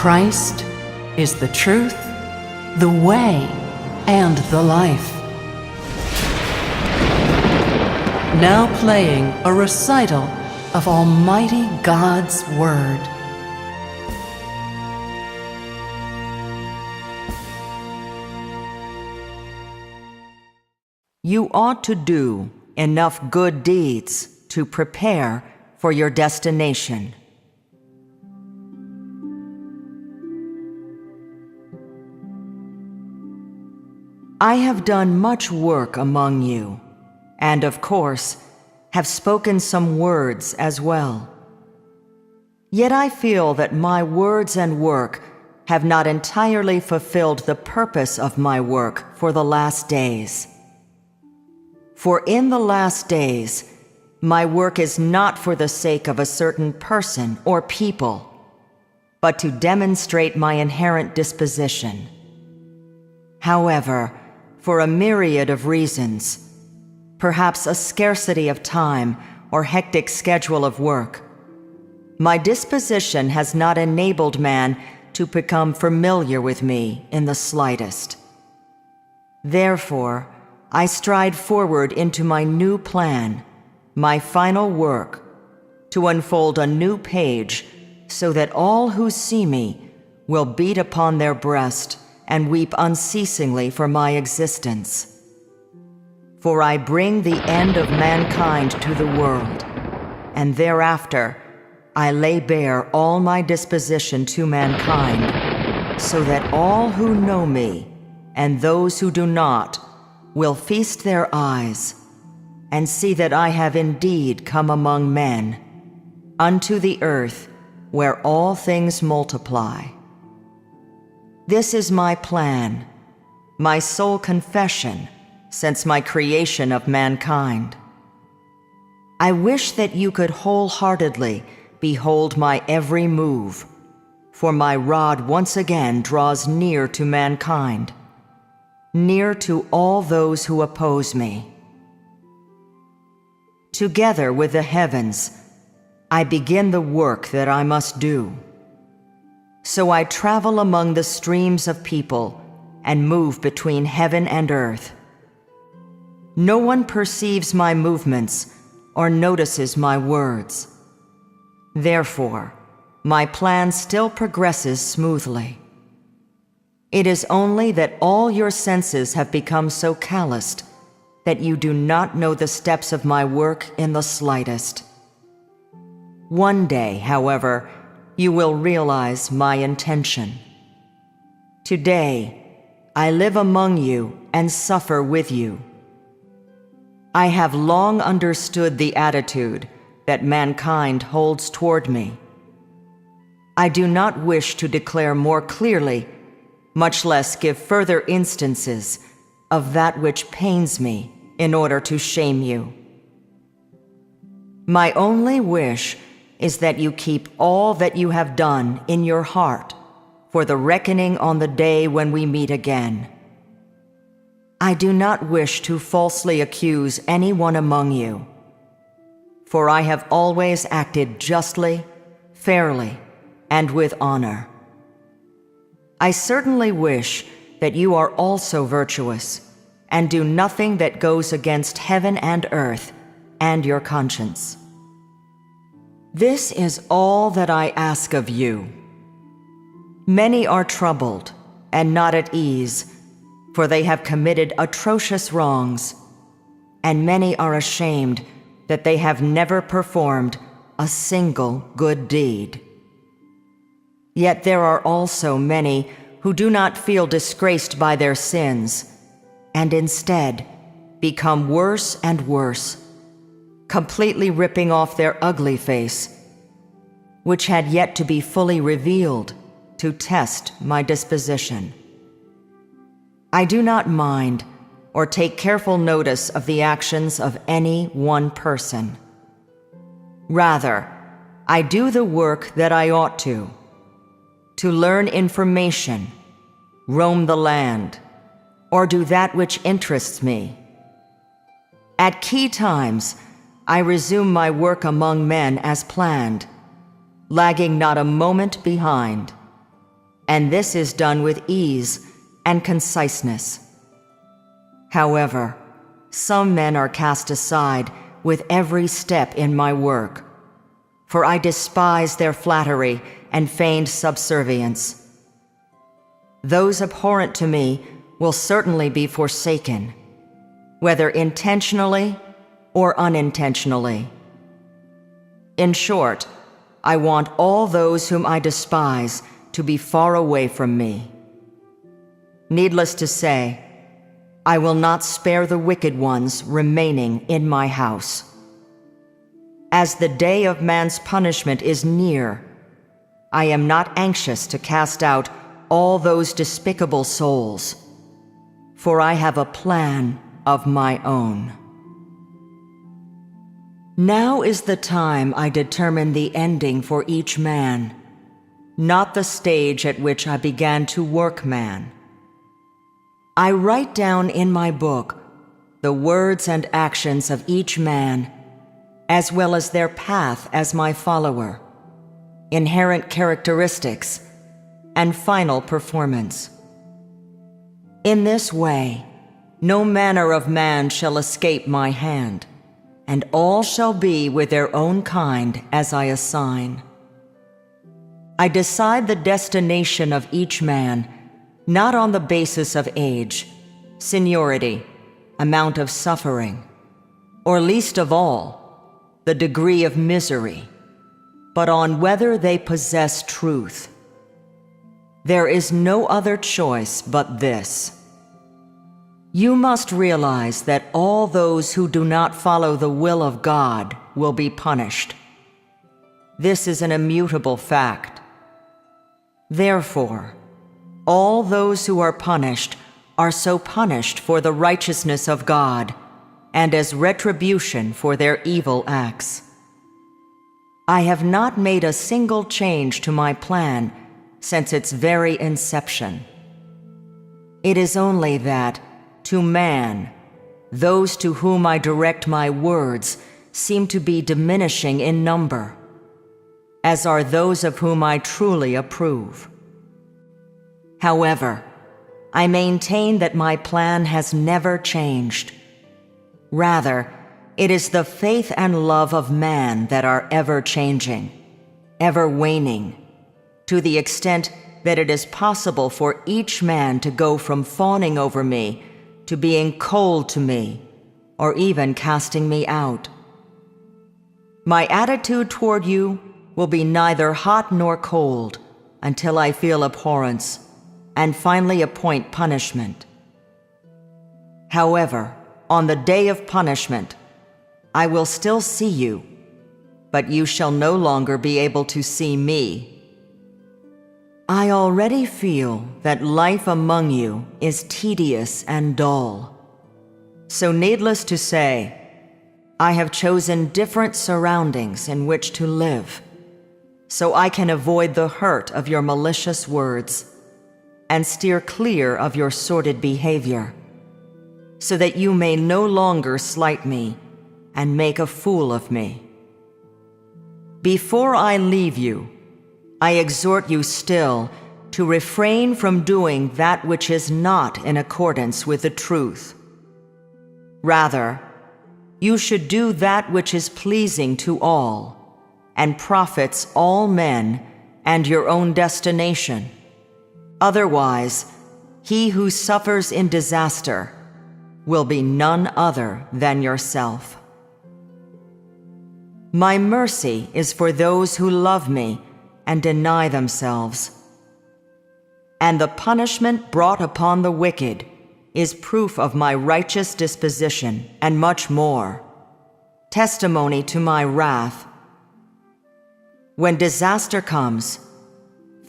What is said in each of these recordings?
Christ is the truth, the way, and the life. Now playing a recital of Almighty God's Word. You ought to do enough good deeds to prepare for your destination. I have done much work among you, and of course, have spoken some words as well. Yet I feel that my words and work have not entirely fulfilled the purpose of my work for the last days. For in the last days, my work is not for the sake of a certain person or people, but to demonstrate my inherent disposition. However, for a myriad of reasons, perhaps a scarcity of time or hectic schedule of work, my disposition has not enabled man to become familiar with me in the slightest. Therefore, I stride forward into my new plan, my final work, to unfold a new page so that all who see me will beat upon their breast and weep unceasingly for my existence. For I bring the end of mankind to the world, and thereafter I lay bare all my disposition to mankind, so that all who know me and those who do not will feast their eyes and see that I have indeed come among men, unto the earth where all things multiply. This is my plan, my sole confession since my creation of mankind. I wish that you could wholeheartedly behold my every move, for my rod once again draws near to mankind, near to all those who oppose me. Together with the heavens, I begin the work that I must do. So I travel among the streams of people and move between heaven and earth. No one perceives my movements or notices my words. Therefore, my plan still progresses smoothly. It is only that all your senses have become so calloused that you do not know the steps of my work in the slightest. One day, however, you will realize my intention. Today, I live among you and suffer with you. I have long understood the attitude that mankind holds toward me. I do not wish to declare more clearly, much less give further instances of that which pains me in order to shame you. My only wish is that you keep all that you have done in your heart for the reckoning on the day when we meet again. I do not wish to falsely accuse anyone among you, for I have always acted justly, fairly, and with honor. I certainly wish that you are also virtuous and do nothing that goes against heaven and earth and your conscience. This is all that I ask of you. Many are troubled and not at ease, for they have committed atrocious wrongs, and many are ashamed that they have never performed a single good deed. Yet there are also many who do not feel disgraced by their sins, and instead become worse and worse, completely ripping off their ugly face, which had yet to be fully revealed to test my disposition. I do not mind or take careful notice of the actions of any one person. Rather, I do the work that I ought to learn information, roam the land, or do that which interests me. At key times, I resume my work among men as planned, lagging not a moment behind. and this is done with ease and conciseness. However, some men are cast aside with every step in my work, for I despise their flattery and feigned subservience. Those abhorrent to me will certainly be forsaken, whether intentionally or unintentionally. In short, I want all those whom I despise to be far away from me. Needless to say, I will not spare the wicked ones remaining in my house. As the day of man's punishment is near, I am not anxious to cast out all those despicable souls, for I have a plan of my own. Now is the time I determine the ending for each man, not the stage at which I began to work man. I write down in my book the words and actions of each man, as well as their path as my follower, inherent characteristics, and final performance. In this way, no manner of man shall escape my hand, and all shall be with their own kind as I assign. I decide the destination of each man not on the basis of age, seniority, amount of suffering, or least of all, the degree of misery, but on whether they possess truth. There is no other choice but this. You must realize that all those who do not follow the will of God will be punished. This is an immutable fact. Therefore, all those who are punished are so punished for the righteousness of God and as retribution for their evil acts. I have not made a single change to my plan since its very inception. It is only that, to man, those to whom I direct my words seem to be diminishing in number, as are those of whom I truly approve. However, I maintain that my plan has never changed. Rather, it is the faith and love of man that are ever changing, ever waning, to the extent that it is possible for each man to go from fawning over me to being cold to me, or even casting me out. My attitude toward you will be neither hot nor cold until I feel abhorrence and finally appoint punishment. However, on the day of punishment, I will still see you, but you shall no longer be able to see me. I already feel that life among you is tedious and dull. So needless to say, I have chosen different surroundings in which to live, so I can avoid the hurt of your malicious words and steer clear of your sordid behavior, so that you may no longer slight me and make a fool of me. Before I leave you, I exhort you still to refrain from doing that which is not in accordance with the truth. Rather, you should do that which is pleasing to all and profits all men and your own destination. Otherwise, he who suffers in disaster will be none other than yourself. My mercy is for those who love me and deny themselves. And the punishment brought upon the wicked is proof of my righteous disposition and much more, testimony to my wrath. When disaster comes,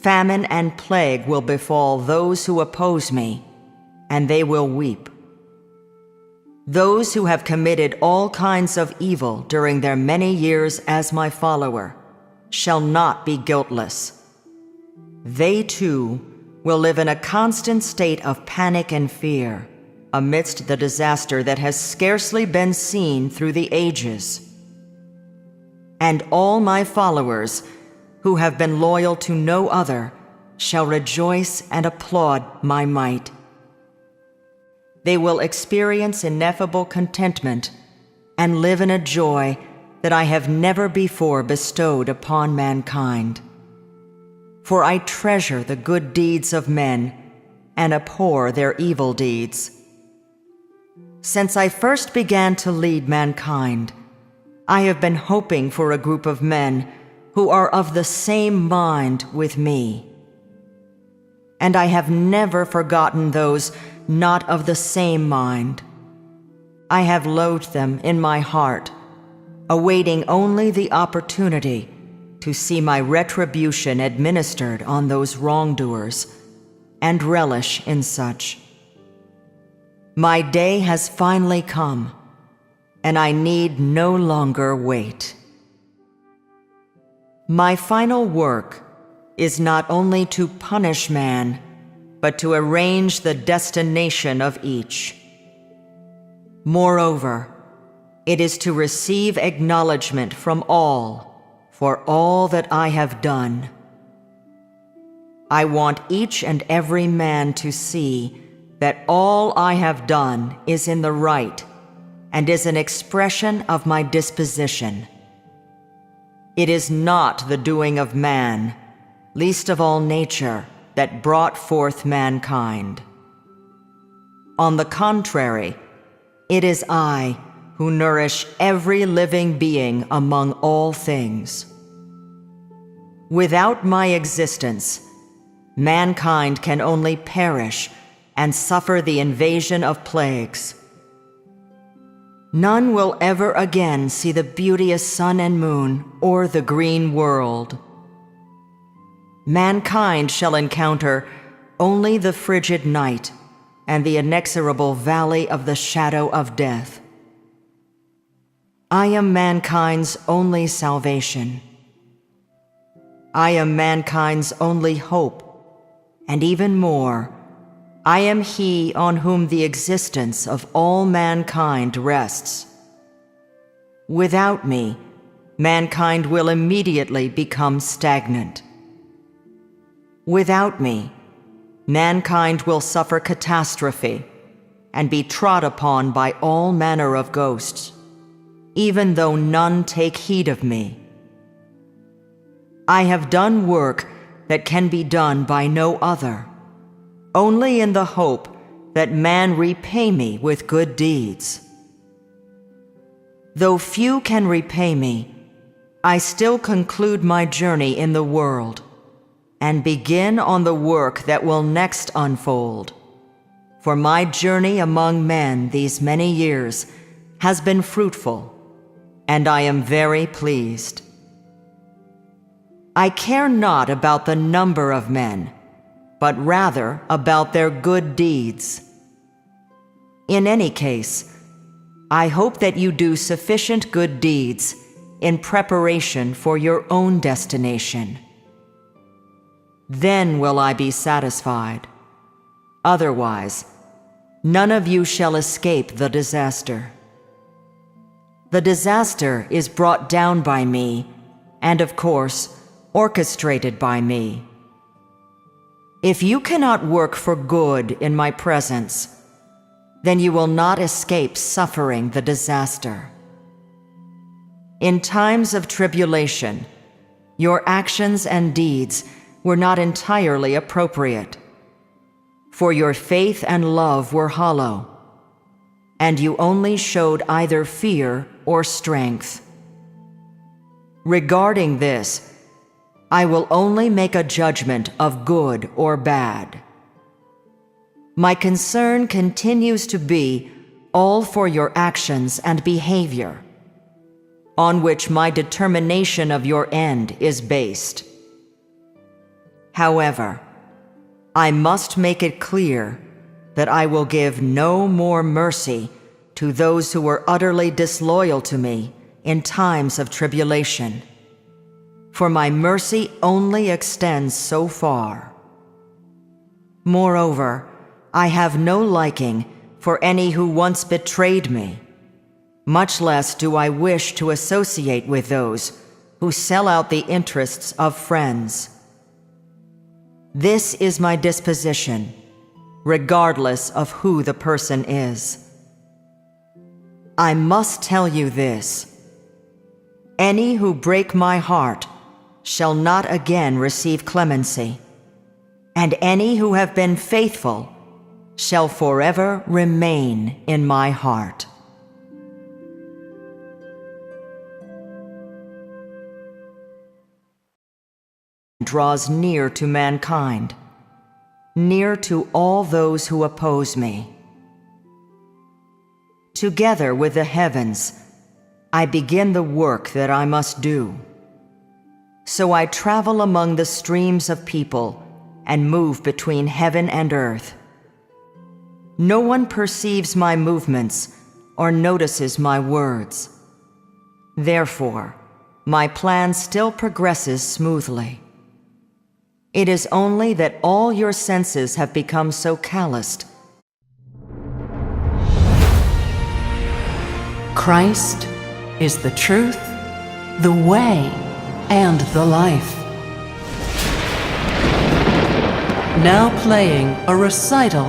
famine and plague will befall those who oppose me, and they will weep. Those who have committed all kinds of evil during their many years as my follower shall not be guiltless. They too will live in a constant state of panic and fear amidst the disaster that has scarcely been seen through the ages. And all my followers, who have been loyal to no other, shall rejoice and applaud my might. They will experience ineffable contentment and live in a joy that I have never before bestowed upon mankind. For I treasure the good deeds of men and abhor their evil deeds. Since I first began to lead mankind, I have been hoping for a group of men who are of the same mind with me. And I have never forgotten those not of the same mind. I have loathed them in my heart, awaiting only the opportunity to see my retribution administered on those wrongdoers, and relish in such. My day has finally come, and I need no longer wait. My final work is not only to punish man, but to arrange the destination of each. Moreover, it is to receive acknowledgment from all for all that I have done. I want each and every man to see that all I have done is in the right and is an expression of my disposition. It is not the doing of man, least of all nature, that brought forth mankind. On the contrary, it is I who nourish every living being among all things. Without my existence, mankind can only perish and suffer the invasion of plagues. None will ever again see the beauteous sun and moon or the green world. Mankind shall encounter only the frigid night and the inexorable valley of the shadow of death. I am mankind's only salvation. I am mankind's only hope, and even more, I am he on whom the existence of all mankind rests. Without me, mankind will immediately become stagnant. Without me, mankind will suffer catastrophe and be trod upon by all manner of ghosts, even though none take heed of me. I have done work that can be done by no other, only in the hope that man repay me with good deeds. Though few can repay me, I still conclude my journey in the world and begin on the work that will next unfold. For my journey among men these many years has been fruitful, and I am very pleased. I care not about the number of men, but rather about their good deeds. In any case, I hope that you do sufficient good deeds in preparation for your own destination. Then will I be satisfied. Otherwise, none of you shall escape the disaster. The disaster is brought down by me, and of course, orchestrated by me. If you cannot work for good in my presence, then you will not escape suffering the disaster. In times of tribulation, your actions and deeds were not entirely appropriate, for your faith and love were hollow, and you only showed either fear or strength. Regarding this, I will only make a judgment of good or bad. My concern continues to be all for your actions and behavior, on which my determination of your end is based. However, I must make it clear that I will give no more mercy to those who were utterly disloyal to me in times of tribulation, for my mercy only extends so far. Moreover, I have no liking for any who once betrayed me, much less do I wish to associate with those who sell out the interests of friends. This is my disposition, regardless of who the person is. I must tell you this: any who break my heart shall not again receive clemency, and any who have been faithful shall forever remain in my heart. Draws near to mankind, near to all those who oppose me. Together with the heavens, I begin the work that I must do. So I travel among the streams of people and move between heaven and earth. No one perceives my movements or notices my words. Therefore, my plan still progresses smoothly. It is only that all your senses have become so calloused. Christ is the truth, the way, and the life. Now playing a recital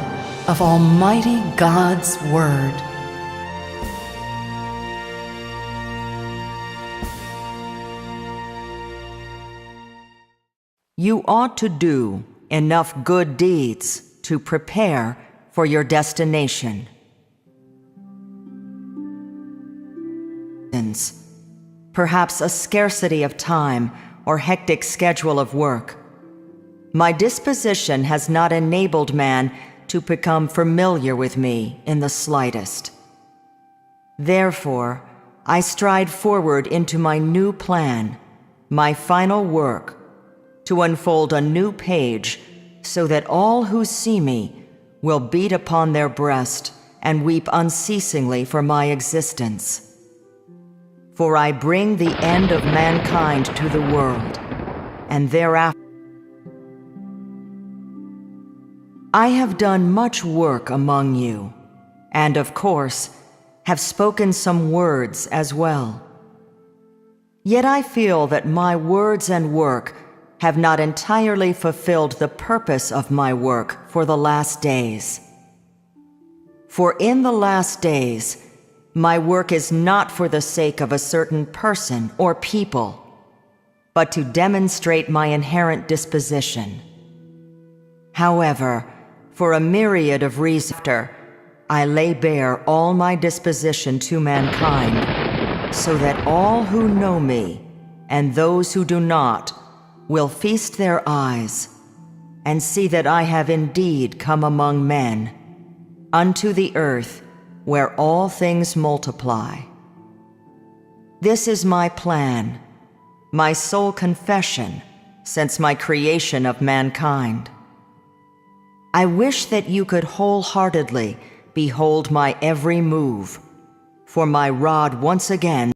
of Almighty God's Word. You ought to do enough good deeds to prepare for your destination. Perhaps a scarcity of time or hectic schedule of work. My disposition has not enabled man to become familiar with me in the slightest. Therefore, I stride forward into my new plan, my final work, to unfold a new page so that all who see me will beat upon their breast and weep unceasingly for my existence. For I bring the end of mankind to the world, and thereafter I have done much work among you, and of course have spoken some words as well. Yet I feel that my words and work have not entirely fulfilled the purpose of my work for the last days. For in the last days, my work is not for the sake of a certain person or people, but to demonstrate my inherent disposition. However, for a myriad of reasons, I lay bare all my disposition to mankind, so that all who know me and those who do not will feast their eyes and see that I have indeed come among men, unto the earth where all things multiply. This is my plan, my sole confession since my creation of mankind. I wish that you could wholeheartedly behold my every move, for my rod once again